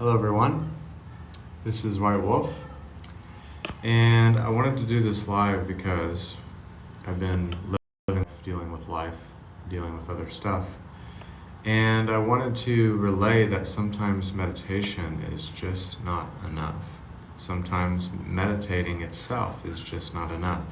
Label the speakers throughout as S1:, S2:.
S1: Hello everyone, this is White Wolf, and I wanted to do this live because I've been dealing with life, dealing with other stuff, and I wanted to relay that sometimes meditation is just not enough. Sometimes meditating itself is just not enough.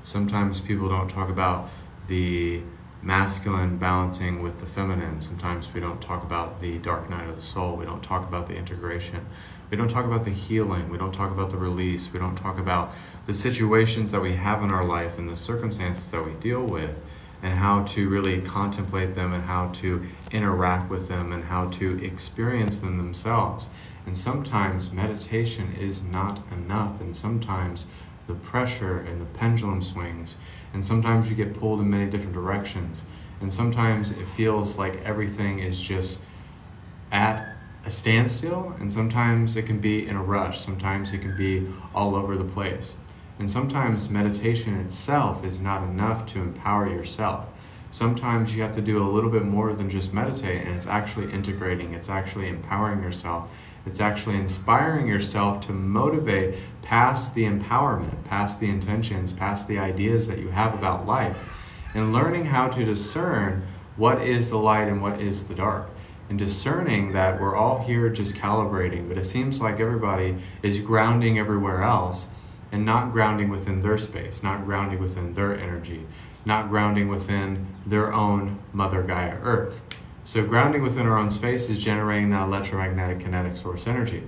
S1: Sometimes people don't talk about the masculine balancing with the feminine. Sometimes we don't talk about the dark night of the soul. We don't talk about the integration. We don't talk about the healing. We don't talk about the release. We don't talk about the situations that we have in our life and the circumstances that we deal with, and how to really contemplate them and how to interact with them and how to experience them themselves. And sometimes meditation is not enough, and sometimes the pressure and the pendulum swings, and sometimes you get pulled in many different directions, and sometimes it feels like everything is just at a standstill, and sometimes it can be in a rush, sometimes it can be all over the place, and sometimes meditation itself is not enough to empower yourself. Sometimes you have to do a little bit more than just meditate, and it's actually integrating, it's actually empowering yourself. It's actually inspiring yourself to motivate past the empowerment, past the intentions, past the ideas that you have about life, and learning how to discern what is the light and what is the dark, and discerning that we're all here just calibrating, but it seems like everybody is grounding everywhere else and not grounding within their space, not grounding within their energy, not grounding within their own Mother Gaia Earth. So grounding within our own space is generating that electromagnetic kinetic source energy,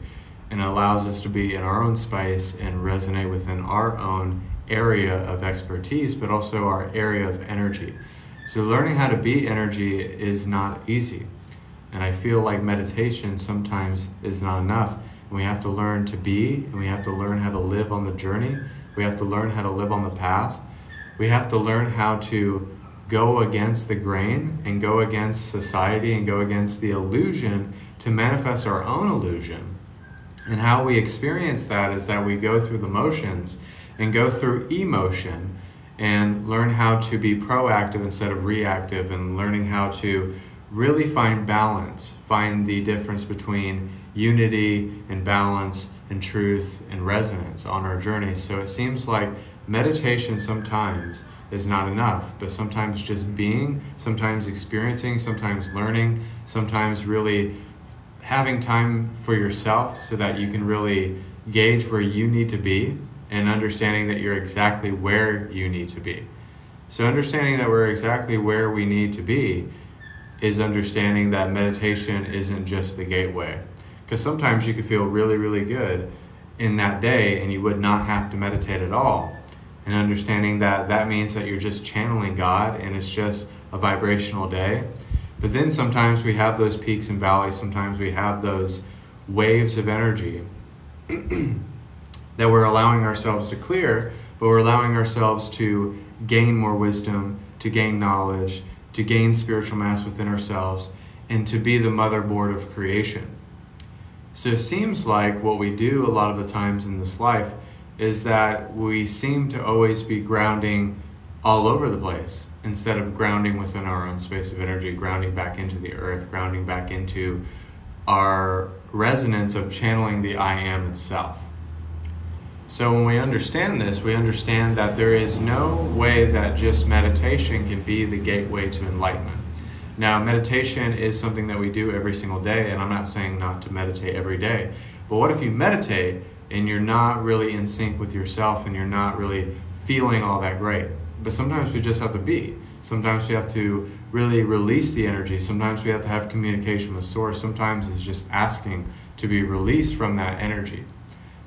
S1: and allows us to be in our own space and resonate within our own area of expertise, but also our area of energy. So learning how to be energy is not easy. And I feel like meditation sometimes is not enough. And we have to learn to be, and we have to learn how to live on the journey. We have to learn how to live on the path. We have to learn how to go against the grain and go against society and go against the illusion to manifest our own illusion. And how we experience that is that we go through the motions and go through emotion and learn how to be proactive instead of reactive, and learning how to really find balance, find the difference between unity and balance and truth and resonance on our journey. So it seems like meditation sometimes is not enough, but sometimes just being, sometimes experiencing, sometimes learning, sometimes really having time for yourself so that you can really gauge where you need to be, and understanding that you're exactly where you need to be. So understanding that we're exactly where we need to be is understanding that meditation isn't just the gateway. Because sometimes you could feel really, really good in that day and you would not have to meditate at all. And understanding that that means that you're just channeling God and it's just a vibrational day. But then sometimes we have those peaks and valleys, sometimes we have those waves of energy that we're allowing ourselves to clear, but we're allowing ourselves to gain more wisdom, to gain knowledge, to gain spiritual mass within ourselves, and to be the motherboard of creation. So it seems like what we do a lot of the times in this life is that we seem to always be grounding all over the place instead of grounding within our own space of energy, grounding back into the earth, grounding back into our resonance of channeling the I am itself. So when we understand this, we understand that there is no way that just meditation can be the gateway to enlightenment. Now, meditation is something that we do every single day, and I'm not saying not to meditate every day. But what if you meditate and you're not really in sync with yourself and you're not really feeling all that great? But sometimes we just have to be. Sometimes we have to really release the energy. Sometimes we have to have communication with Source. Sometimes it's just asking to be released from that energy.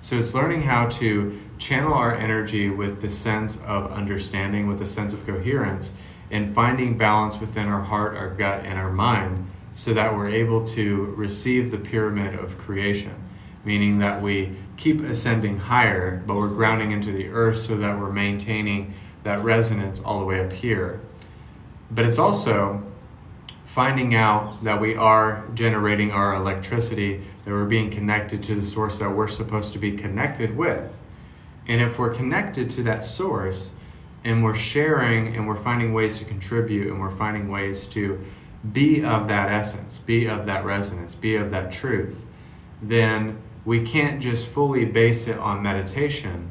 S1: So it's learning how to channel our energy with the sense of understanding, with a sense of coherence, and finding balance within our heart, our gut, and our mind, so that we're able to receive the pyramid of creation, meaning that we keep ascending higher, but we're grounding into the earth so that we're maintaining that resonance all the way up here. But it's also finding out that we are generating our electricity, that we're being connected to the source that we're supposed to be connected with. And if we're connected to that source and we're sharing and we're finding ways to contribute and we're finding ways to be of that essence, be of that resonance, be of that truth, then we can't just fully base it on meditation.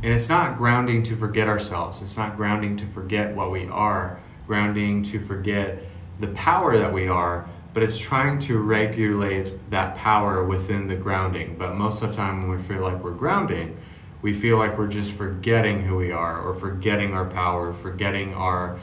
S1: And it's not grounding to forget ourselves. It's not grounding to forget what we are, grounding to forget the power that we are, but it's trying to regulate that power within the grounding. But most of the time when we feel like we're grounding, we feel like we're just forgetting who we are, or forgetting our power, forgetting our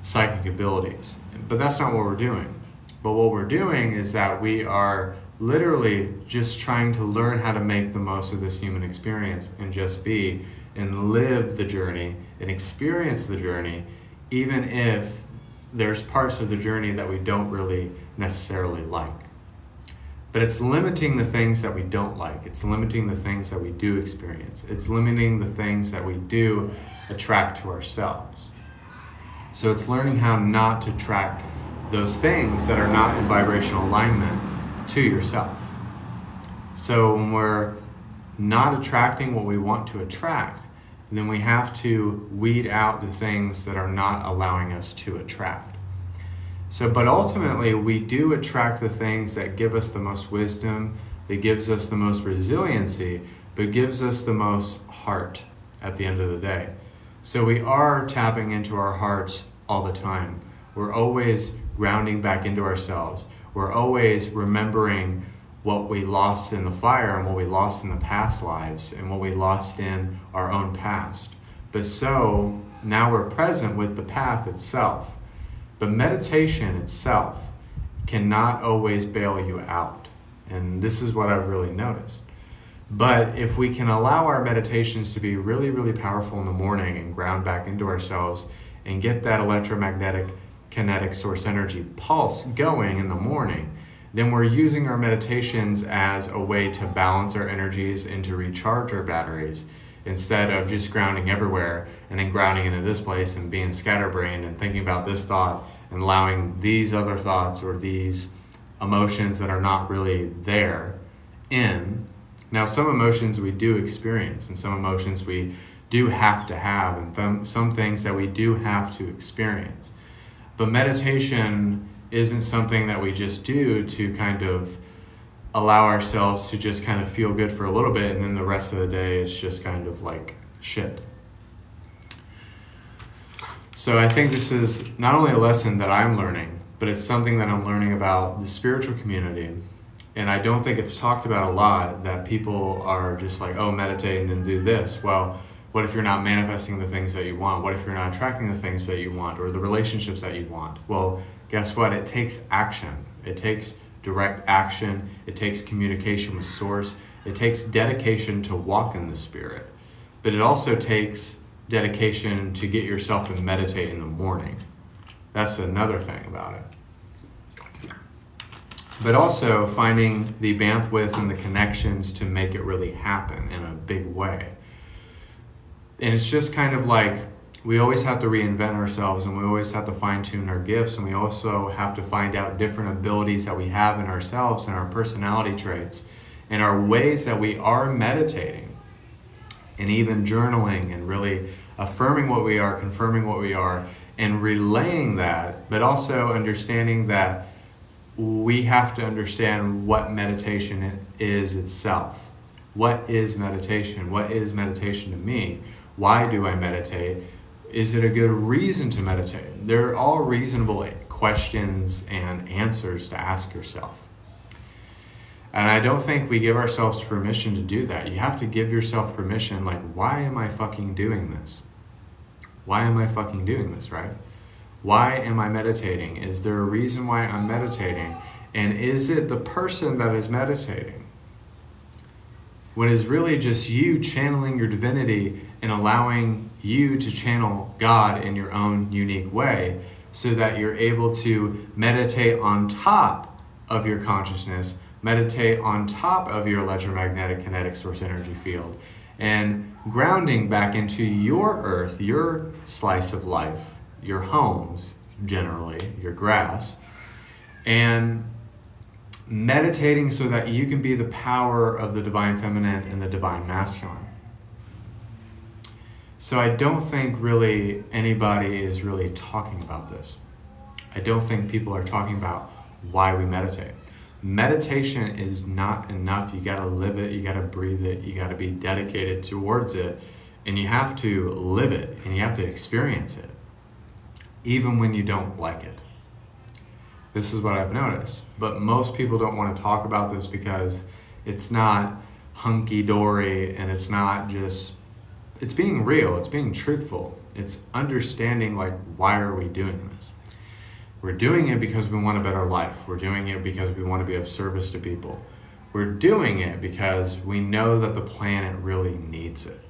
S1: psychic abilities. But that's not what we're doing. But what we're doing is that we are literally just trying to learn how to make the most of this human experience and just be and live the journey and experience the journey, even if there's parts of the journey that we don't really necessarily like. But it's limiting the things that we don't like. It's limiting the things that we do experience. It's limiting the things that we do attract to ourselves. So it's learning how not to attract those things that are not in vibrational alignment to yourself. So when we're not attracting what we want to attract, then we have to weed out the things that are not allowing us to attract. So, but ultimately, we do attract the things that give us the most wisdom, that gives us the most resiliency, but gives us the most heart at the end of the day. So we are tapping into our hearts all the time. We're always grounding back into ourselves. We're always remembering what we lost in the fire and what we lost in the past lives and what we lost in our own past. But so now we're present with the path itself. But meditation itself cannot always bail you out. And this is what I've really noticed. But if we can allow our meditations to be really, really powerful in the morning and ground back into ourselves and get that electromagnetic kinetic source energy pulse going in the morning, then we're using our meditations as a way to balance our energies and to recharge our batteries, instead of just grounding everywhere and then grounding into this place and being scatterbrained and thinking about this thought and allowing these other thoughts or these emotions that are not really there in. Now, some emotions we do experience, and some emotions we do have to have, and some things that we do have to experience. But meditation isn't something that we just do to kind of allow ourselves to just kind of feel good for a little bit, and then the rest of the day it's just kind of like shit. So I think this is not only a lesson that I'm learning, but it's something that I'm learning about the spiritual community. And I don't think it's talked about a lot, that people are just like, oh, meditate and then do this. Well, what if you're not manifesting the things that you want? What if you're not attracting the things that you want or the relationships that you want? Well, guess what? It takes action. It takes direct action. It takes communication with Source. It takes dedication to walk in the Spirit. But it also takes dedication to get yourself to meditate in the morning. That's another thing about it. But also finding the bandwidth and the connections to make it really happen in a big way. And it's just kind of like we always have to reinvent ourselves, and we always have to fine-tune our gifts, and we also have to find out different abilities that we have in ourselves and our personality traits and our ways that we are meditating and even journaling and really affirming what we are, confirming what we are, and relaying that, but also understanding that we have to understand what meditation is itself. What is meditation? What is meditation to me? Why do I meditate? Is it a good reason to meditate? They're all reasonable questions and answers to ask yourself. And I don't think we give ourselves permission to do that. You have to give yourself permission, like, why am I fucking doing this? Why am I fucking doing this, right? Why am I meditating? Is there a reason why I'm meditating? And is it the person that is meditating? When it's really just you channeling your divinity and allowing you to channel God in your own unique way, so that you're able to meditate on top of your consciousness, meditate on top of your electromagnetic kinetic source energy field, and grounding back into your earth, your slice of life, your homes, generally, your grass, and meditating so that you can be the power of the divine feminine and the divine masculine. So I don't think really anybody is really talking about this. I don't think people are talking about why we meditate. meditation is not enough. You got to live it, you got to breathe it, you got to be dedicated towards it, and you have to live it, and you have to experience it, even when you don't like it. This is what I've noticed. But most people don't want to talk about this because it's not hunky-dory, and it's not just, it's being real, it's being truthful. It's understanding, like, why are we doing this? We're doing it because we want a better life. We're doing it because we want to be of service to people. We're doing it because we know that the planet really needs it.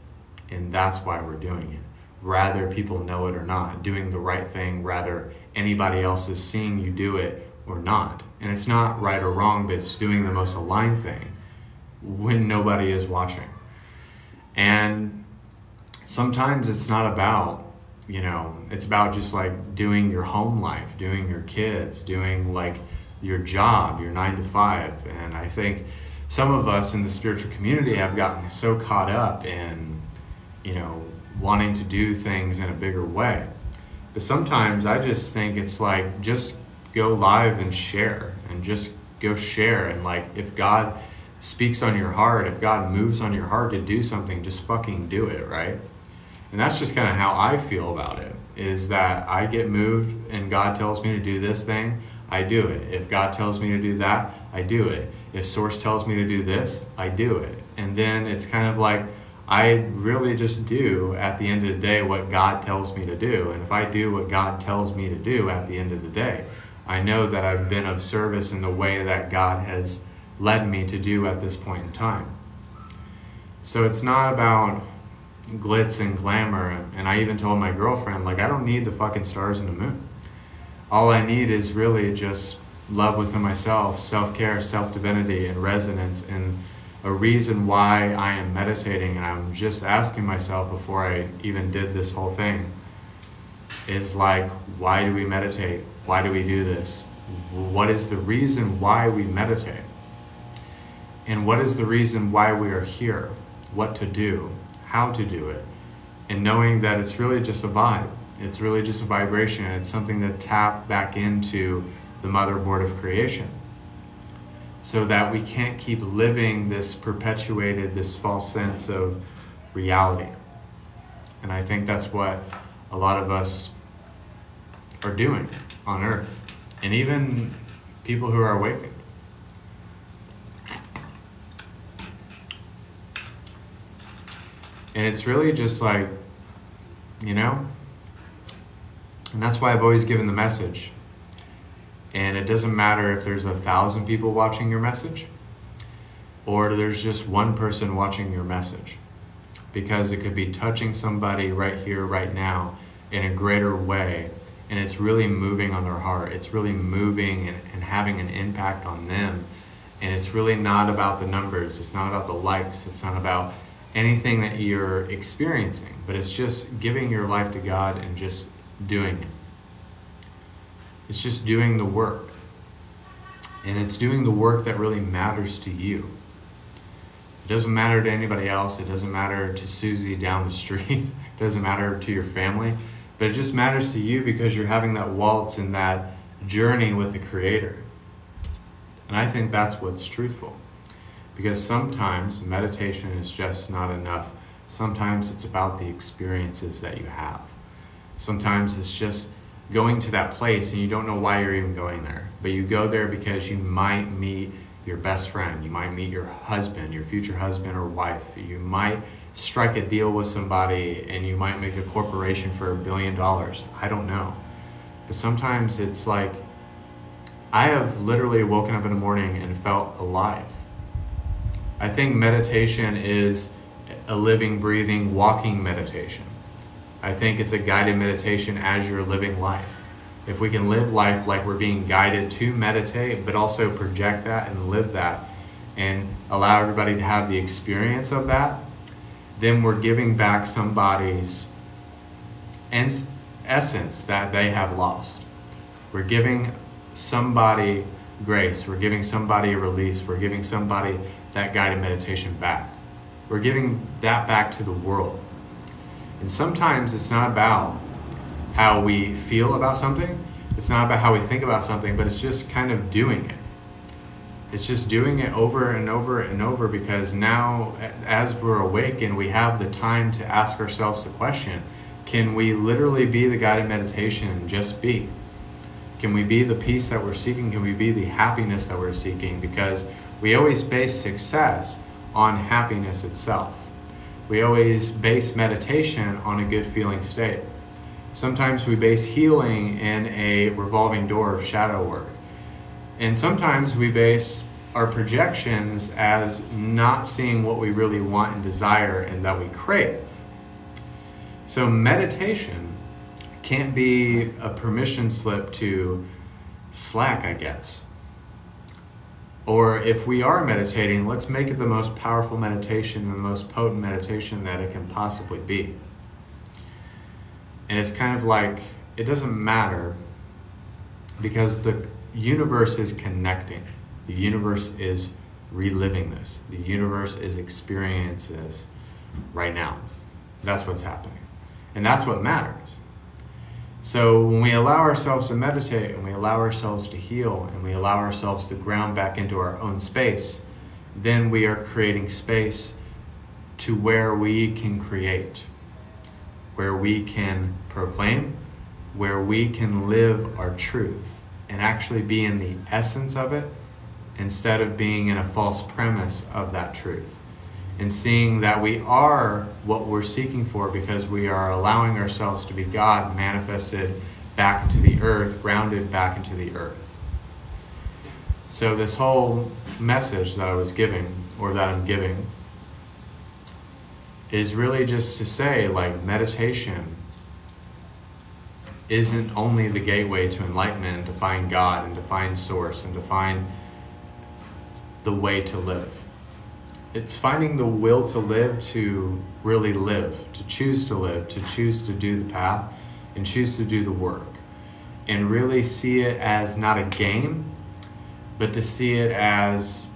S1: And that's why we're doing it. Rather people know it or not, doing the right thing, rather anybody else is seeing you do it or not. And it's not right or wrong, but it's doing the most aligned thing when nobody is watching. And sometimes it's not about, it's about just like doing your home life, doing your kids, doing like your job, your 9 to 5. And I think some of us in the spiritual community have gotten so caught up in, wanting to do things in a bigger way. But sometimes I just think it's like, just go live and share, and just go share. And like, if God speaks on your heart, if God moves on your heart to do something, just fucking do it, right? And that's just kind of how I feel about it, is that I get moved and God tells me to do this thing, I do it. If God tells me to do that, I do it. If Source tells me to do this, I do it. And then it's kind of like, I really just do at the end of the day what God tells me to do. And if I do what God tells me to do at the end of the day, I know that I've been of service in the way that God has led me to do at this point in time. So it's not about glitz and glamour. And I even told my girlfriend, like, I don't need the fucking stars and the moon. All I need is really just love within myself, self-care, self-divinity, and resonance, and a reason why I am meditating. And I'm just asking myself before I even did this whole thing is like, why do we meditate? Why do we do this? What is the reason why we meditate? And what is the reason why we are here? What to do? How to do it? And knowing that it's really just a vibe. It's really just a vibration. It's something to tap back into the motherboard of creation, so that we can't keep living this perpetuated, this false sense of reality. And I think that's what a lot of us are doing on Earth, and even people who are awakened. And it's really just like, and that's why I've always given the message. And it doesn't matter if there's 1,000 people watching your message, or there's just one person watching your message, because it could be touching somebody right here, right now, in a greater way, and it's really moving on their heart. It's really moving and having an impact on them. And it's really not about the numbers. It's not about the likes. It's not about anything that you're experiencing, but it's just giving your life to God and just doing it. It's just doing the work. And it's doing the work that really matters to you. It doesn't matter to anybody else. It doesn't matter to Susie down the street. It doesn't matter to your family. But it just matters to you because you're having that waltz and that journey with the Creator. And I think that's what's truthful. Because sometimes meditation is just not enough. Sometimes it's about the experiences that you have. Sometimes it's just going to that place and you don't know why you're even going there. But you go there because you might meet your best friend. You might meet your husband, your future husband or wife. You might strike a deal with somebody and you might make a corporation for $1 billion. I don't know. But sometimes it's like, I have literally woken up in the morning and felt alive. I think meditation is a living, breathing, walking meditation. I think it's a guided meditation as you're living life. If we can live life like we're being guided to meditate, but also project that and live that and allow everybody to have the experience of that, then we're giving back somebody's essence that they have lost. We're giving somebody grace. We're giving somebody a release. We're giving somebody that guided meditation back. We're giving that back to the world. And sometimes it's not about how we feel about something. It's not about how we think about something, but it's just kind of doing it. It's just doing it over and over and over, because now as we're awakened, we have the time to ask ourselves the question, can we literally be the guided meditation and just be? Can we be the peace that we're seeking? Can we be the happiness that we're seeking? Because we always base success on happiness itself. We always base meditation on a good feeling state. Sometimes we base healing in a revolving door of shadow work. And sometimes we base our projections as not seeing what we really want and desire and that we crave. So meditation can't be a permission slip to slack, I guess. Or if we are meditating, let's make it the most powerful meditation and the most potent meditation that it can possibly be. And it's kind of like, it doesn't matter, because the universe is connecting. The universe is reliving this. The universe is experiencing this right now. That's what's happening. And that's what matters. So when we allow ourselves to meditate, and we allow ourselves to heal, and we allow ourselves to ground back into our own space, then we are creating space to where we can create, where we can proclaim, where we can live our truth and actually be in the essence of it, instead of being in a false premise of that truth. And seeing that we are what we're seeking for, because we are allowing ourselves to be God manifested back into the earth, grounded back into the earth. So this whole message that I was giving, or that I'm giving, is really just to say, like, meditation isn't only the gateway to enlightenment and to find God and to find source and to find the way to live. It's finding the will to live, to really live, to choose to live, to choose to do the path, and choose to do the work. And really see it as not a game, but to see it as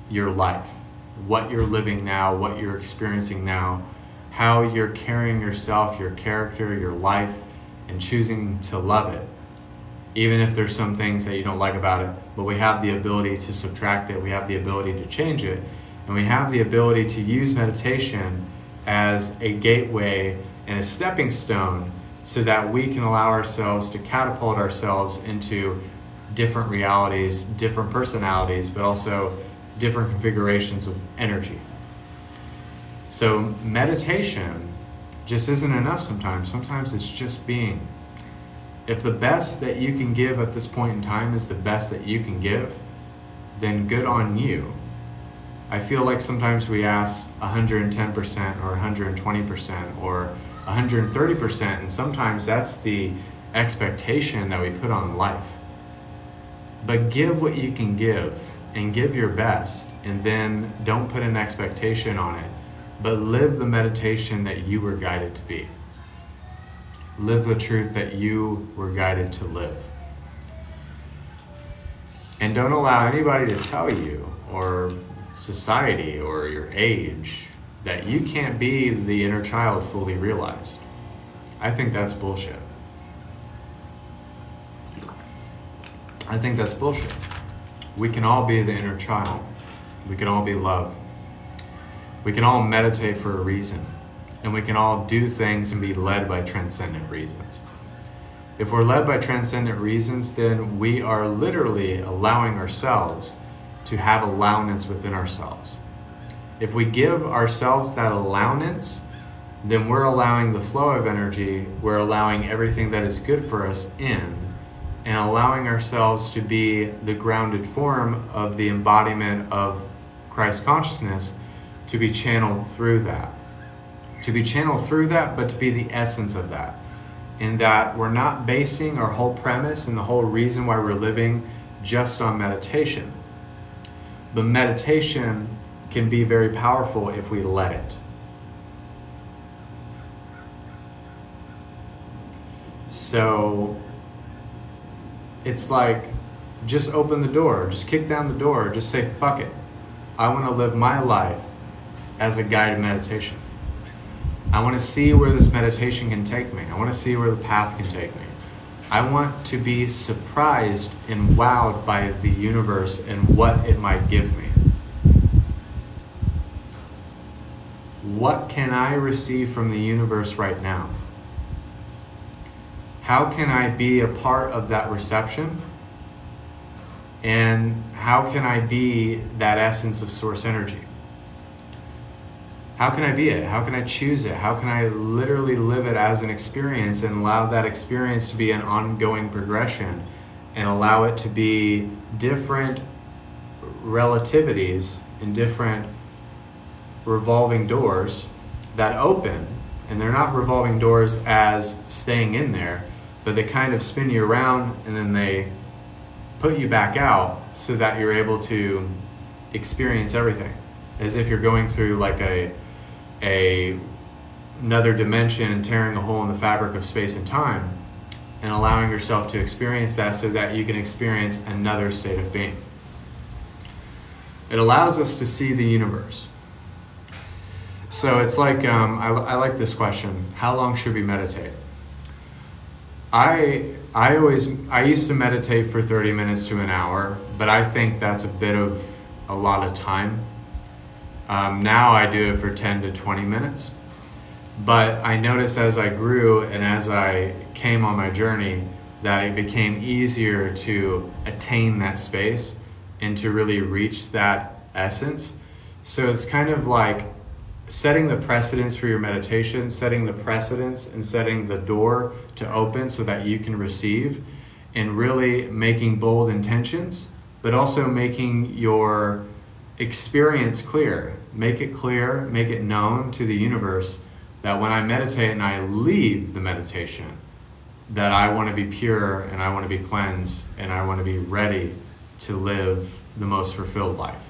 S1: your life. What you're living now, what you're experiencing now, how you're carrying yourself, your character, your life, and choosing to love it. Even if there's some things that you don't like about it, but we have the ability to subtract it, we have the ability to change it, and we have the ability to use meditation as a gateway and a stepping stone, so that we can allow ourselves to catapult ourselves into different realities, different personalities, but also different configurations of energy. So meditation just isn't enough sometimes. Sometimes it's just being. If the best that you can give at this point in time is the best that you can give, then good on you. I feel like sometimes we ask 110% or 120% or 130%, and sometimes that's the expectation that we put on life. But give what you can give, and give your best, and then don't put an expectation on it, but live the meditation that you were guided to be. Live the truth that you were guided to live. And don't allow anybody to tell you, or society, or your age, that you can't be the inner child fully realized. I think that's bullshit. I think that's bullshit. We can all be the inner child. We can all be love. We can all meditate for a reason. And we can all do things and be led by transcendent reasons. If we're led by transcendent reasons, then we are literally allowing ourselves to have allowance within ourselves. If we give ourselves that allowance, then we're allowing the flow of energy, we're allowing everything that is good for us in, and allowing ourselves to be the grounded form of the embodiment of Christ consciousness, to be channeled through that. To be channeled through that, but to be the essence of that. In that we're not basing our whole premise and the whole reason why we're living just on meditation. But meditation can be very powerful if we let it. So it's like, just open the door, just kick down the door, just say, fuck it. I want to live my life as a guided meditation. I want to see where this meditation can take me. I want to see where the path can take me. I want to be surprised and wowed by the universe and what it might give me. What can I receive from the universe right now? How can I be a part of that reception? And how can I be that essence of source energy? How can I be it? How can I choose it? How can I literally live it as an experience and allow that experience to be an ongoing progression and allow it to be different relativities and different revolving doors that open, and they're not revolving doors as staying in there, but they kind of spin you around and then they put you back out so that you're able to experience everything as if you're going through like another dimension and tearing a hole in the fabric of space and time and allowing yourself to experience that so that you can experience another state of being. It allows us to see the universe. So it's like, I like this question, how long should we meditate? I used to meditate for 30 minutes to an hour, but I think that's a lot of time. Now I do it for 10 to 20 minutes. But I noticed as I grew and as I came on my journey that it became easier to attain that space and to really reach that essence. So it's kind of like setting the precedence for your meditation, setting the precedence and setting the door to open so that you can receive, and really making bold intentions, but also making your experience clear. Make it clear, make it known to the universe that when I meditate and I leave the meditation, that I want to be pure and I want to be cleansed and I want to be ready to live the most fulfilled life.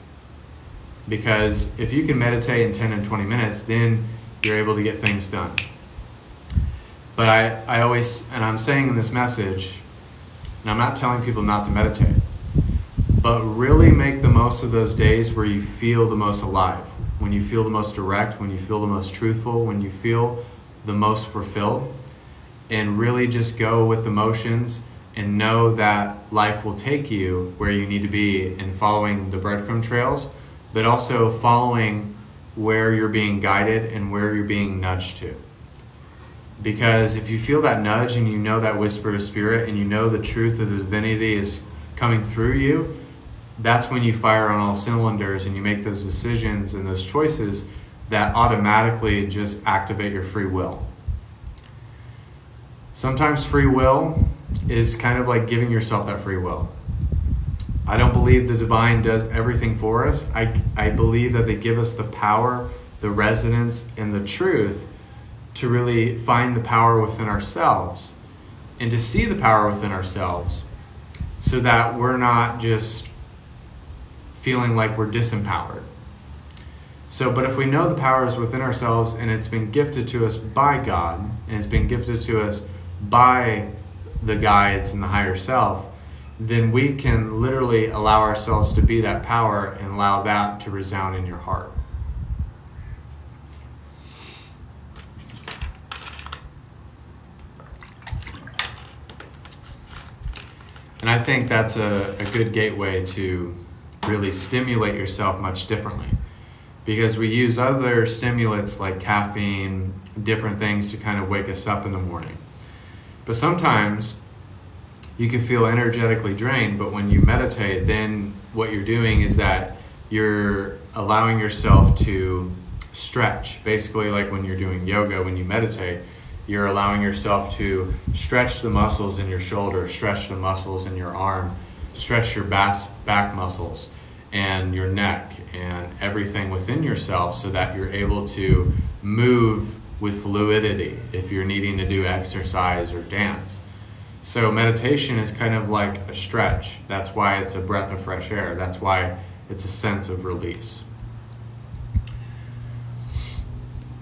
S1: Because if you can meditate in 10 and 20 minutes, then you're able to get things done. But I always, and I'm saying in this message, and I'm not telling people not to meditate, but really make the most of those days where you feel the most alive, when you feel the most direct, when you feel the most truthful, when you feel the most fulfilled, and really just go with the motions and know that life will take you where you need to be and following the breadcrumb trails, but also following where you're being guided and where you're being nudged to. Because if you feel that nudge and you know that whisper of spirit and you know the truth of the divinity is coming through you, that's when you fire on all cylinders and you make those decisions and those choices that automatically just activate your free will. Sometimes free will is kind of like giving yourself that free will. I don't believe the divine does everything for us. I believe that they give us the power, the resonance, and the truth to really find the power within ourselves and to see the power within ourselves so that we're not just feeling like we're disempowered. So, but if we know the power is within ourselves and it's been gifted to us by God and it's been gifted to us by the guides and the higher self, then we can literally allow ourselves to be that power and allow that to resound in your heart. And I think that's a good gateway to really stimulate yourself much differently. Because we use other stimulants like caffeine, different things to kind of wake us up in the morning. But sometimes you can feel energetically drained, but when you meditate, then what you're doing is that you're allowing yourself to stretch. Basically, like when you're doing yoga, when you meditate, you're allowing yourself to stretch the muscles in your shoulder, stretch the muscles in your arm, stretch your back muscles and your neck and everything within yourself so that you're able to move with fluidity if you're needing to do exercise or dance. So meditation is kind of like a stretch. That's why it's a breath of fresh air. That's why it's a sense of release.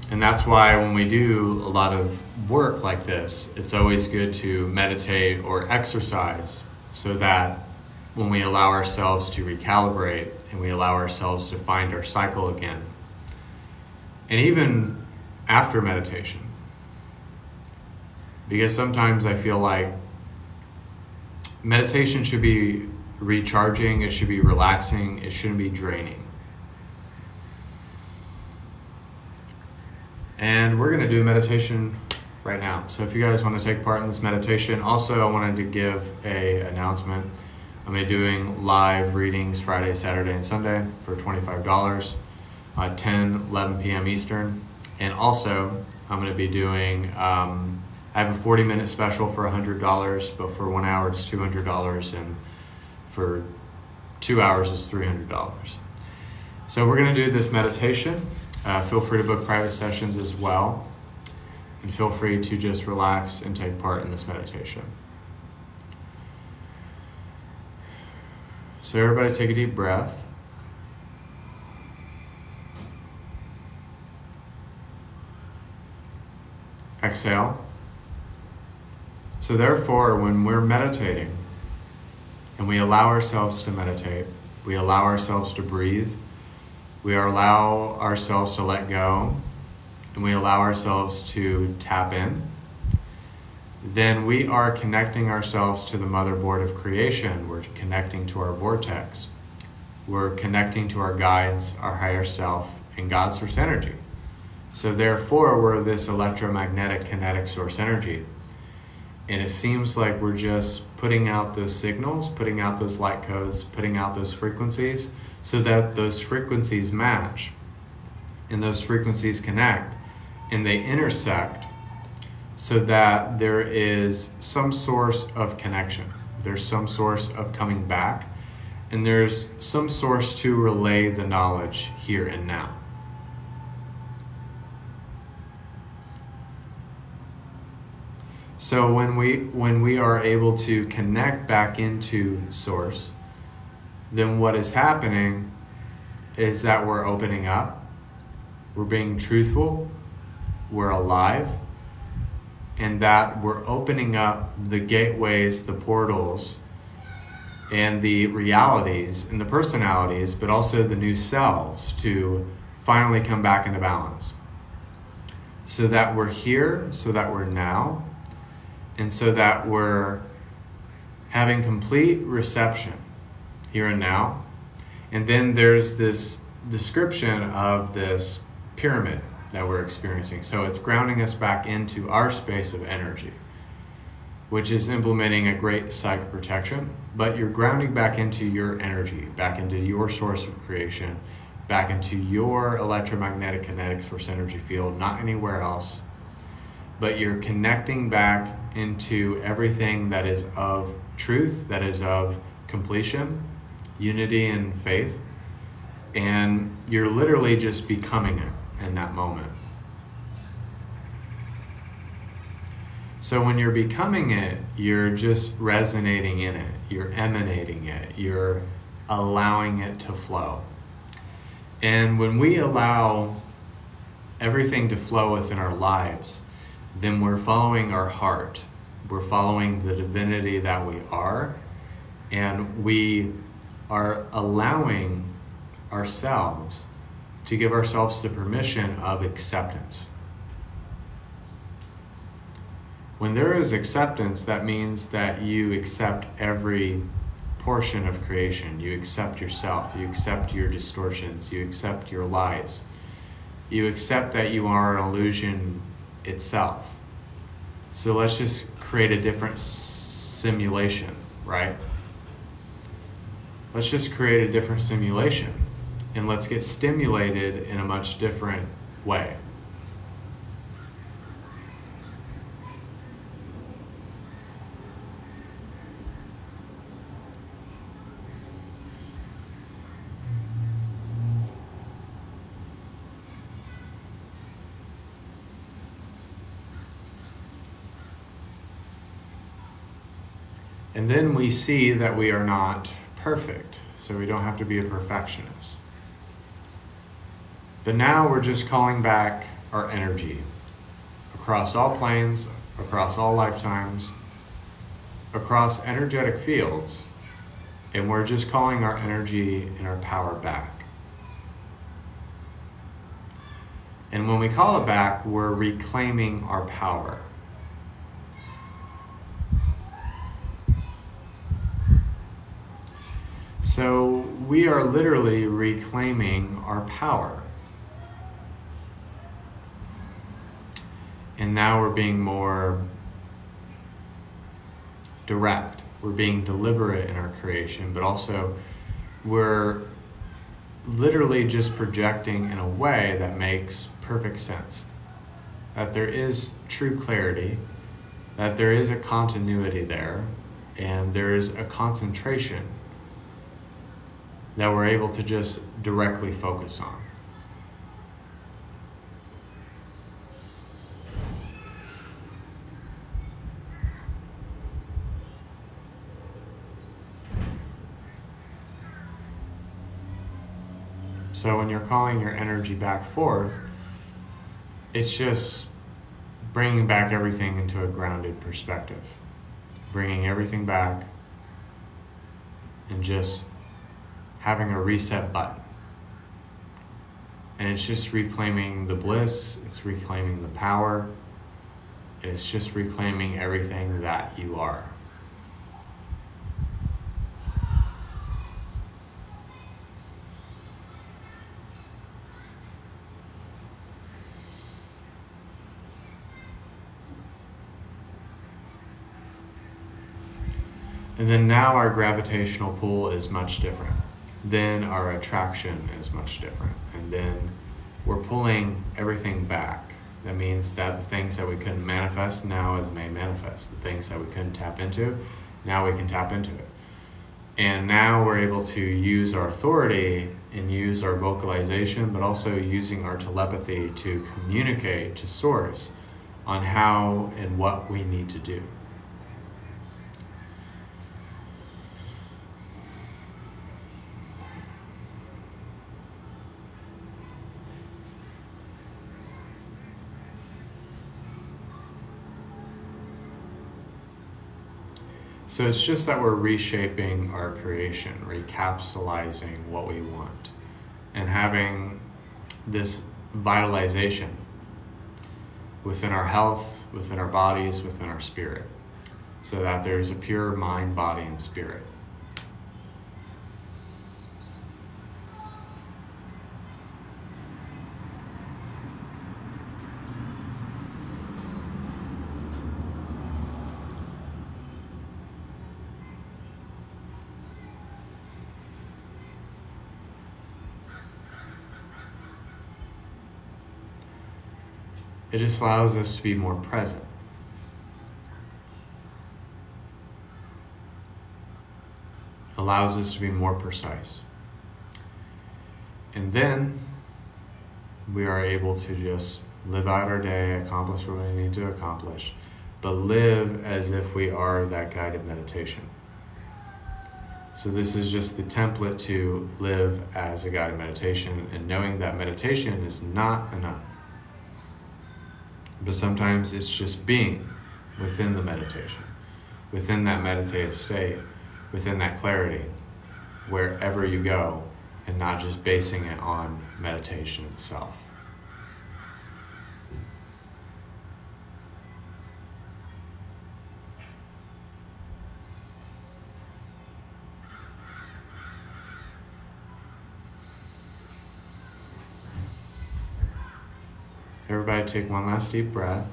S1: And that's why when we do a lot of work like this, it's always good to meditate or exercise so that when we allow ourselves to recalibrate and we allow ourselves to find our cycle again. And even after meditation. Because sometimes I feel like meditation should be recharging, it should be relaxing, it shouldn't be draining. And we're going to do meditation right now. So if you guys want to take part in this meditation, also I wanted to give an announcement. I'm going to be doing live readings Friday, Saturday, and Sunday for $25, 10, 11 p.m. Eastern. And also I'm going to be doing, I have a 40-minute special for $100, but for 1 hour it's $200, and for 2 hours it's $300. So we're going to do this meditation. Feel free to book private sessions as well, and feel free to just relax and take part in this meditation. So everybody take a deep breath. Exhale. So therefore, when we're meditating and we allow ourselves to meditate, we allow ourselves to breathe, we allow ourselves to let go, and we allow ourselves to tap in, then we are connecting ourselves to the motherboard of creation. We're connecting to our vortex. We're connecting to our guides, our higher self, and God's source energy. So therefore, we're this electromagnetic kinetic source energy. And it seems like we're just putting out those signals, putting out those light codes, putting out those frequencies, so that those frequencies match and those frequencies connect and they intersect, so that there is some source of connection. There's some source of coming back, and there's some source to relay the knowledge here and now. So when we are able to connect back into source, then what is happening is that we're opening up, we're being truthful, we're alive, and that we're opening up the gateways, the portals, and the realities and the personalities, but also the new selves to finally come back into balance. So that we're here, so that we're now, and so that we're having complete reception here and now. And then there's this description of this pyramid that we're experiencing. So it's grounding us back into our space of energy, which is implementing a great psychic protection, but you're grounding back into your energy, back into your source of creation, back into your electromagnetic kinetic source energy field, not anywhere else, but you're connecting back into everything that is of truth, that is of completion, unity, and faith, and you're literally just becoming it in that moment. So when you're becoming it, you're just resonating in it, you're emanating it, you're allowing it to flow. And when we allow everything to flow within our lives, then we're following our heart. We're following the divinity that we are, and we are allowing ourselves to give ourselves the permission of acceptance. When there is acceptance, that means that you accept every portion of creation. You accept yourself, you accept your distortions, you accept your lies. You accept that you are an illusion itself. So let's just create a different simulation, right? Let's just create a different simulation, and let's get stimulated in a much different way. And then we see that we are not perfect, so we don't have to be a perfectionist. But now we're just calling back our energy across all planes, across all lifetimes, across energetic fields, and we're just calling our energy and our power back. And when we call it back, we're reclaiming our power. So we are literally reclaiming our power. And now we're being more direct. We're being deliberate in our creation, but also we're literally just projecting in a way that makes perfect sense. That there is true clarity, that there is a continuity there, and there is a concentration that we're able to just directly focus on. So when you're calling your energy back forth, it's just bringing back everything into a grounded perspective. Bringing everything back and just having a reset button. And it's just reclaiming the bliss, it's reclaiming the power, and it's just reclaiming everything that you are. And then now our gravitational pull is much different. Then our attraction is much different. And then we're pulling everything back. That means that the things that we couldn't manifest now may manifest. The things that we couldn't tap into, now we can tap into it. And now we're able to use our authority and use our vocalization, but also using our telepathy to communicate to Source on how and what we need to do. So it's just that we're reshaping our creation, recapitalizing what we want, and having this vitalization within our health, within our bodies, within our spirit, so that there's a pure mind, body, and spirit. It just allows us to be more present. Allows us to be more precise. And then we are able to just live out our day, accomplish what we need to accomplish, but live as if we are that guided meditation. So this is just the template to live as a guided meditation, and knowing that meditation is not enough. But sometimes it's just being within the meditation, within that meditative state, within that clarity, wherever you go, and not just basing it on meditation itself. Everybody take one last deep breath.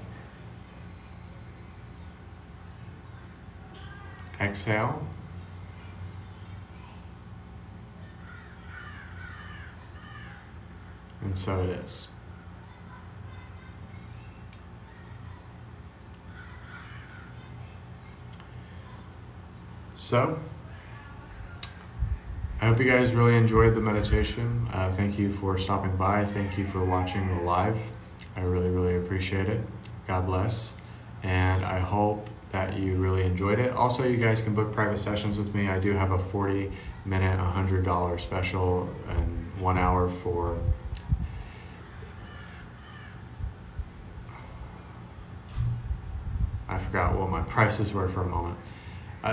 S1: Exhale. And so it is. So, I hope you guys really enjoyed the meditation. Thank you for stopping by. Thank you for watching the live. I really, really appreciate it. God bless. And I hope that you really enjoyed it. Also, you guys can book private sessions with me. I do have a 40-minute, $100 special and 1 hour for I forgot what my prices were for a moment.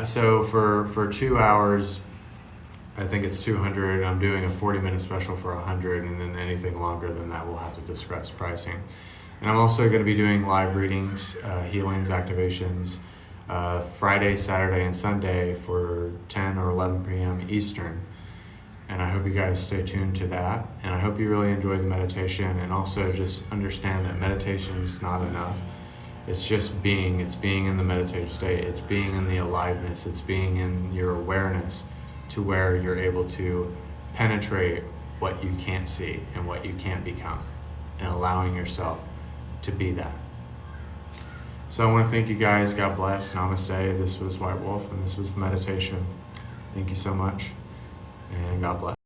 S1: So for 2 hours, I think it's $200. I'm doing a 40-minute special for $100, and then anything longer than that, we'll have to discuss pricing. And I'm also going to be doing live readings, healings, activations, Friday, Saturday, and Sunday for 10 or 11 p.m. Eastern. And I hope you guys stay tuned to that. And I hope you really enjoy the meditation, and also just understand that meditation is not enough. It's just being. It's being in the meditative state. It's being in the aliveness. It's being in your awareness to where you're able to penetrate what you can't see and what you can't become, and allowing yourself to be that. So I want to thank you guys. God bless. Namaste. This was White Wolf, and this was the meditation. Thank you so much, and God bless.